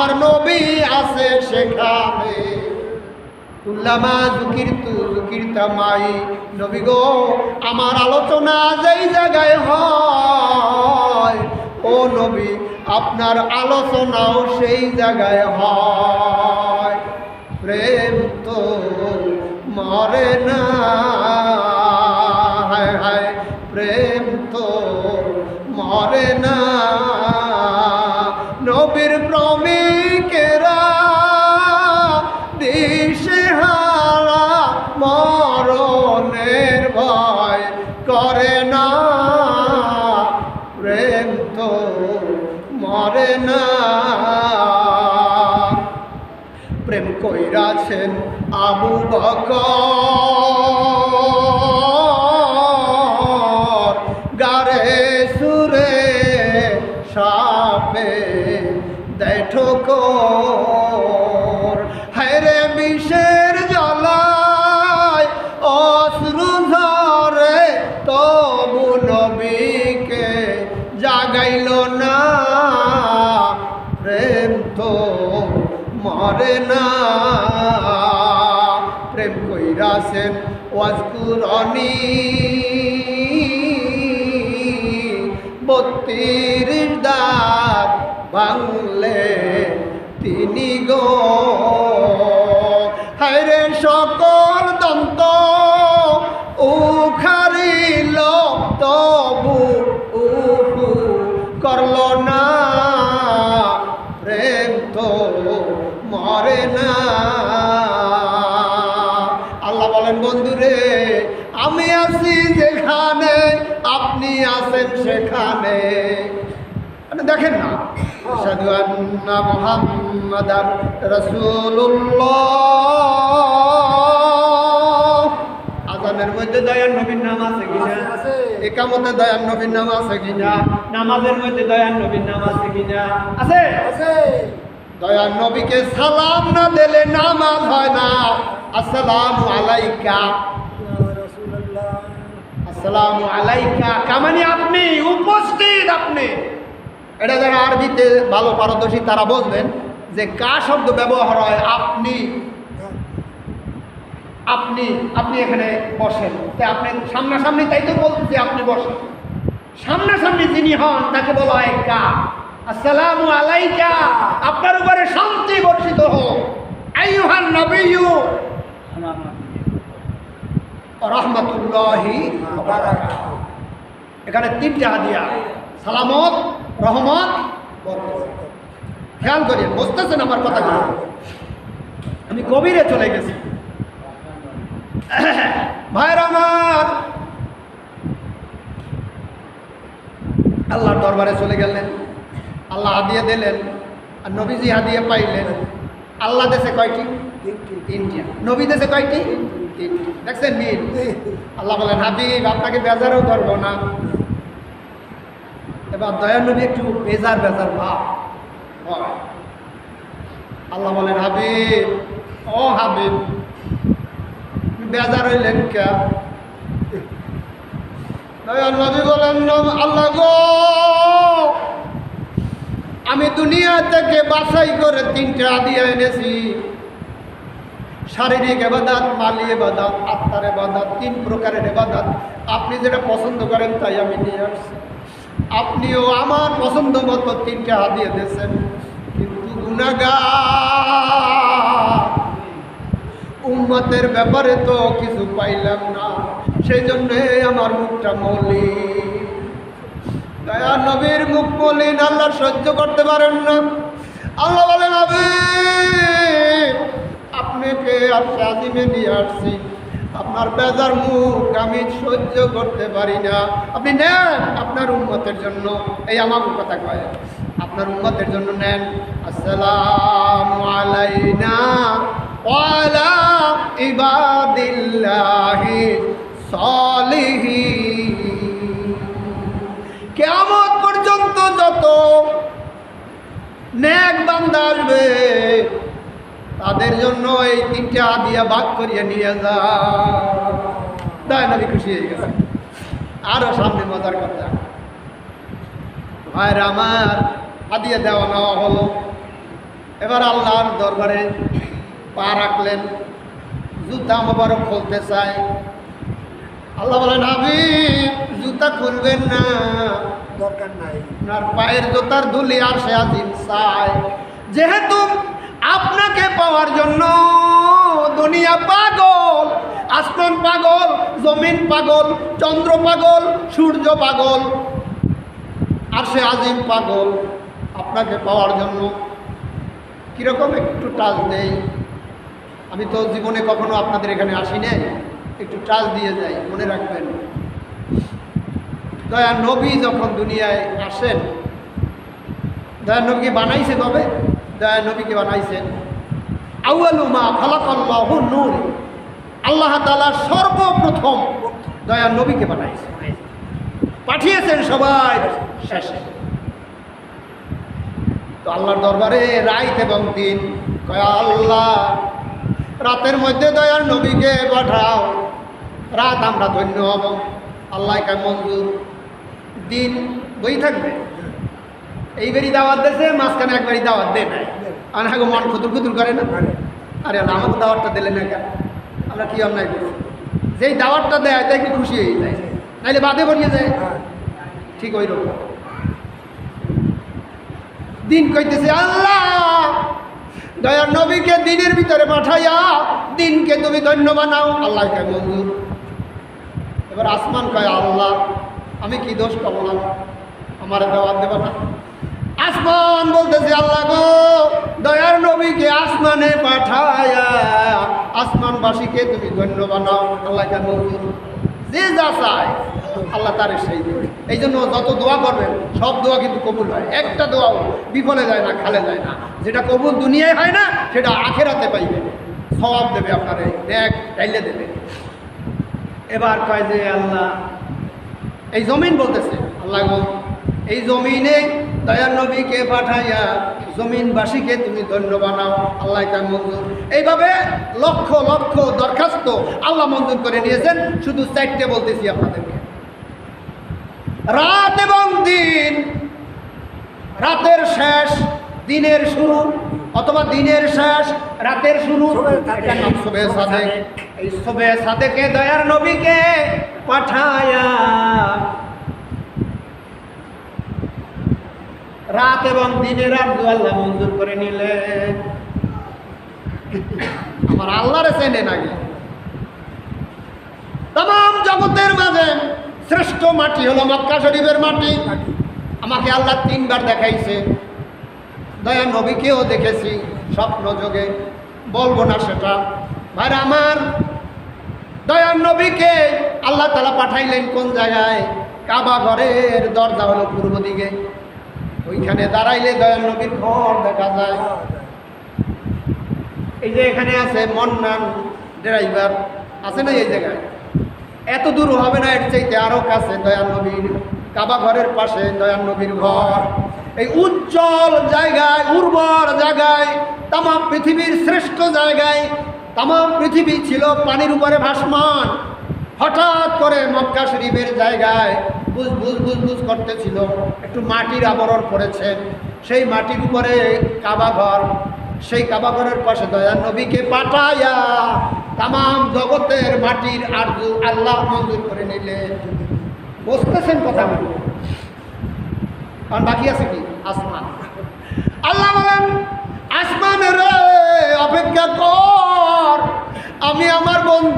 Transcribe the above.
আমার নবী আছে সেখানে। কুল্লামা যুকিরতু যুকিরতামাই, নবী গো আমার আলোচনা যেই জায়গায় হয়, ও নবী আপনার আলোচনাও সেই জায়গায় হয়। প্রেম তো মরে না, হায় হায় প্রেম তো মরে না। নবীর প্রেমিকেরা দিশেহারা মরণের ভয় করে না। প্রেম তো মরে না। প্রেম কইরাছেন আবু বকর, গারে সুরে সাপে দেয় ঠোকর। হায়রে বিষের জ্বালায় অশ্রু ঝরে, তবু নবীকে জাগাইল না। প্রেম তো মরে না। প্রেম কইরাছেন ওয়াজকুরনি 32 দাঁত ভাঙলে তিনি গো। হায়রে সকল দন্ত উখারিল, তবু উহু করল না। প্রেম তো মরে না। আল্লাহ বলেন বন্ধুরে আমি আছি যেখানে আপনি আছেন সেখানে। মানে দেখেন না, আশহাদু আন্না মুহাম্মাদার রাসূলুল্লাহ। আযানের মধ্যে দয়ার নবীর নাম আছে কিনা? ইকামতে দয়ার নবীর নাম আছে কিনা? নামাজের মধ্যে দয়ার নবীর নাম আছে কিনা? আছে আছে। দয়ার নবীকে সালাম না দিলে নামাজ হয় না। আসসালামু আলাইকা আসসালামু আলাইকা, কামানি আপনি উপস্থিত। আপনি এটা যারা আরবিতে ভালো পারদর্শী তারা বলবেন যে কা শব্দ ব্যবহার হয় আপনি। আপনি আপনি এখানে বসেন, তাই আপনি সামনাসামনি, তাই তো বলতে আপনি বসেন। সামনাসামনি যিনি হন তাকে বলা হয় কা। আসসালামু আলাইকা, আপনার উপরে শান্তি বর্ষিত হোক। আইয়ুহান নবিয়্যু রাহমাতুল্লাহি ওয়া বারাকাতুহু। এখানে 3টা হাদিয়া, সালামত, রহমত, বরকত। খেয়াল করেন, বুঝতেছেন আমার কথাগুলো? আমি গভীরে চলে গেছি। ভাইরা আমার, আল্লাহর দরবারে চলে গেলেন, আল্লাহ হাদিয়া দিলেন, আর নবীজি হাদিয়া পাইলেন। আল্লাহ দেশে কয়টি? 3টি। নবী দেশে কয়টি? 3টি। দেখছেন মিল? আল্লাহ বলেন হাবিব আপনাকে বেজারও করবো না। এবার দয়ার নবী একটু বেজার ভাব হয়। আল্লাহ বলেন হাবিব, ও হাবিব বেজার হইলেন কে? দয়ার নবী বলেন আল্লাহ গো, আমি দুনিয়া থেকে বাছাই করে 3টা হাদিয়া এনেছি। শারীরিক ইবাদত, মালি ইবাদত, আত্মার ইবাদত, 3 প্রকারের ইবাদত। আপনি যেটা পছন্দ করেন তাই আমি নিয়ে আসছি। আপনিও আমার পছন্দ মতো 3টা হাদিয়া দিয়েছেন, কিন্তু গুনাহগার উম্মতের ব্যাপারে তো কিছু পাইলাম না, সেই জন্যে আমার মুখটা মলিন। দয়া নবীর মুখ মলিন, আল্লাহ সহ্য করতে পারেন না। আল্লাহ বলেন আপনাকে আজিমে নিয়ে আসছি, আপনার বেজার মুখ আমি সহ্য করতে পারি না। আপনি নেন আপনার উম্মতের জন্য। এই আমার কথা কয়, আপনার উম্মতের জন্য নেন। আসসালামু আলাইনা ওয়া আলা ইবাদিল্লাহি সালিহিন। কিয়ামত পর্যন্ত যত নেক বান্দা আসবে তাদের জন্য এই 3টা হাদিয়া ভাগ করিয়ে নিয়ে যা। তাই নবী খুশি হয়ে গেছে। আরো সামনে মজার কথা, ভাইরা আমার, হাদিয়া দেওয়া নেওয়া হলো। এবার আল্লাহর দরবারে পা রাখলেন, জুতা মোবারক খুলতে চায়। আল্লাহ বলেন, হাবিব জুতা খুলবেন না, দরকার নাই। আপনার পায়ের জুতার ধুলি আরশে আজিম চায়। যেহেতু আপনাকে পাওয়ার জন্য দুনিয়া পাগল, আসমান পাগল, জমিন পাগল, চন্দ্র পাগল, সূর্য পাগল, আরশে আজিম পাগল, আপনাকে পাওয়ার জন্য কিরকম একটু টাচ দেই। আমি তো জীবনে কখনো আপনাদের এখানে আসি নাই, একটু টাচ দিয়ে যাই, মনে রাখবেন। দয়া নবী যখন দুনিয়ায় আসেন, দয়া নবীকে বানাইছে কবে? দয়া নবীকে বানাইছেন আউয়ালু মা খালাকাল্লাহু নূর। আল্লাহ তাআলা সর্বপ্রথম দয়া নবীকে বানাইছেন, পাঠিয়েছেন সবাই শেষে। তো আল্লাহর দরবারে রাত এবং দিন কয়, আল্লাহ রাতের মধ্যে দয়ার নবীকে পাঠাও, রাত আমরা ধন্য হব। আল্লাহ কয় মঞ্জুর। দিন বই থাকবে, এইবারই দাওয়াত দিয়েছে, মাঝখানে একবারই দাওয়াত দেয় নাই। আর হ্যাঁ মন খুতুর খুতুর করে না, আরে আল্লাহ আমাকে দাওয়াতটা দিলে না কেন? আমরা কি অন্যায় করি? যেই দাওয়াতটা দেয় তাই কি খুশি হয়ে যায়, নাইলে বাদে বলিয়ে যায়। ঠিক ওই রকম দিন কইতেছে, আল্লাহ দয়ার নবীকে দিনের ভিতরে পাঠাইয়া দিনকে তুমি ধন্য বানাও। আল্লাহ কয় মঞ্জুর। এবার আসমান কয়, আল্লাহ আমি কি দোষ করলাম, আমার দাওয়াত দেবা না? আসমান বলতেছে, আল্লাহ গো দয়ার নবীকে আসমানে পাঠায়া আসমানবাসীকে তুমি ধন্য বানাও। আল্লাহ কয় মঞ্জুর। যে যা চায় আল্লাহ তার সেই দেবে। এই জন্য যত দোয়া করবেন সব দোয়া কিন্তু কবুল হয়, একটা দোয়াও বিফলে যায় না, খালে যায় না। যেটা কবুল দুনিয়ায় হয় না সেটা আখেরাতে পাইবে, সওয়াব দেবে, আপনার নেক টাইলে দেবে। এবার কয় যে আল্লাহ, এই জমিন বলতেছে, আল্লাহ গো এই জমিনে দয়ার নবীকে পাঠাইয়া জমিনবাসীকে তুমি ধন্য বানাও। আল্লাহ কয় মঞ্জুর। এইভাবে লক্ষ লক্ষ দরখাস্ত আল্লাহ মঞ্জুর করে নিয়েছেন। শুধু চারটে বলতেছি আপনাদেরকে, রাত এবং দিন, রাতের শেষ দিনের শুরু, অথবা দিনের শেষ রাতের শুরু, এটা নাম শবে সাদেক। এই শবে সাদেকে দয়ার নবীকে পাঠায়া রাত এবং দিনের আরজু আল্লাহ মঞ্জুর করে নিলেন। আমার আল্লাহরে চেনে নাকি? তাম জগতের মাঝে শ্রেষ্ঠ মাটি হলো মক্কা শরীফের মাটি। আমাকে আল্লাহ 3 বার দেখাইছে, দয়া নবীকেও দেখেছি স্বপ্ন যোগে, বলবো না সেটা। ভাই আমার দয়ার নবীকে আল্লাহ তাআলা পাঠাইলেন কোন জায়গায়? কাবা ঘরের দরজা হলো পূর্ব দিকে, ওইখানে দাঁড়াইলে দয়ার নবীর ঘর দেখা যায়। এই যে এখানে আছে মন্নান ড্রাইভার আছে না, এই জায়গায় এত দূর হবে না, এর চাইতে আরো কাছে দয়ার নবীর কাবা ঘরের পাশে দয়ার নবীর ঘর। এই উজ্জ্বল জায়গায়, উর্বর জায়গায়, তাম পৃথিবীর শ্রেষ্ঠ জায়গায়, তাম পৃথিবী ছিল পানির উপরে ভাসমান। হঠাৎ করে মক্কা শরীফের জায়গায় বুঝ বুঝ বুঝ বুঝ করতেছিল, একটু মাটির আবরণ পড়েছে, সেই মাটির উপরে কাবা ঘর। সেই কাবা ঘরের পাশে দয়ার নবীকে পাঠাইয়া তাম জগতের মাটির আরজু আল্লাহ মঞ্জুর করে নিলেন। বুঝতেছেন কথা বলবো? কারণ বাকি আছে কি? আসমান। আল্লাহ বলেন, আসমানের অপেক্ষা কর, আমি আমার বন্ধু